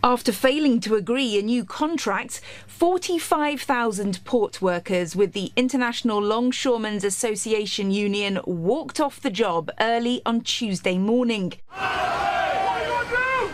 After failing to agree a new contract, 45,000 port workers with the International Longshoremen's Association union walked off the job early on Tuesday morning.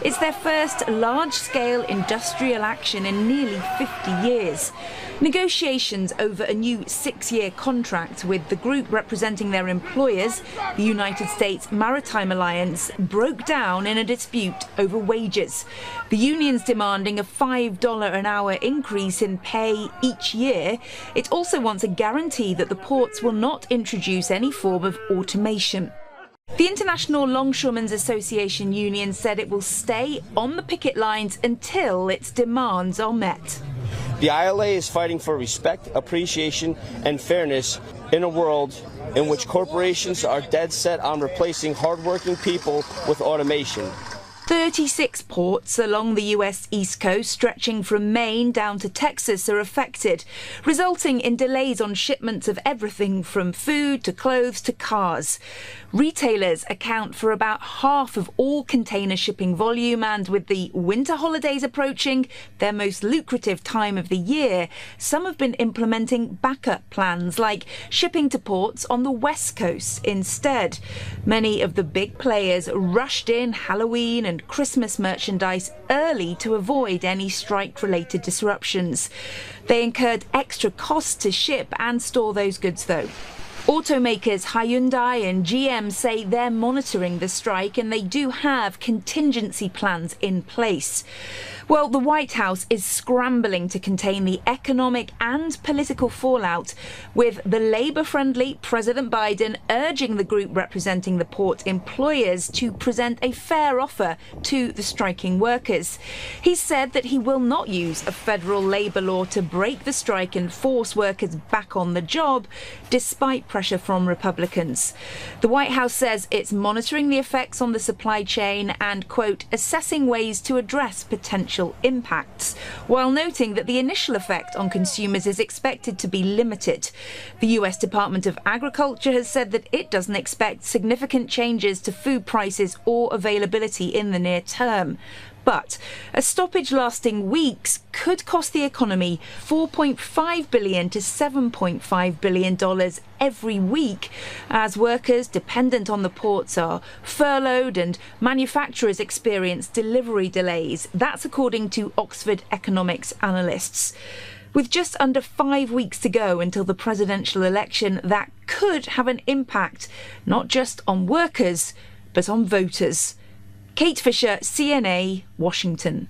It's their first large-scale industrial action in nearly 50 years. Negotiations over a new 6-year contract with the group representing their employers, the United States Maritime Alliance, broke down in a dispute over wages. The union's demanding a $5 an hour increase in pay each year. It also wants a guarantee that the ports will not introduce any form of automation. The International Longshoremen's Association union said it will stay on the picket lines until its demands are met. The ILA is fighting for respect, appreciation, and fairness in a world in which corporations are dead set on replacing hardworking people with automation. 36 ports along the US East Coast, stretching from Maine down to Texas, are affected, resulting in delays on shipments of everything from food to clothes to cars. Retailers account for about half of all container shipping volume, and with the winter holidays approaching, their most lucrative time of the year, some have been implementing backup plans like shipping to ports on the West Coast instead. Many of the big players rushed in Halloween and Christmas merchandise early to avoid any strike-related disruptions. They incurred extra costs to ship and store those goods, though. Automakers Hyundai and GM say they're monitoring the strike and they do have contingency plans in place. Well, the White House is scrambling to contain the economic and political fallout, with the Labour-friendly President Biden urging the group representing the port employers to present a fair offer to the striking workers. He said that he will not use a federal labour law to break the strike and force workers back on the job, despite pressure from Republicans. The White House says it's monitoring the effects on the supply chain and, quote, assessing ways to address potential impacts, while noting that the initial effect on consumers is expected to be limited. The US Department of Agriculture has said that it doesn't expect significant changes to food prices or availability in the near term. But a stoppage lasting weeks could cost the economy $4.5 billion to $7.5 billion every week, as workers dependent on the ports are furloughed and manufacturers experience delivery delays. That's according to Oxford economics analysts. With just under 5 weeks to go until the presidential election, that could have an impact not just on workers, but on voters. Kate Fisher, CNA, Washington.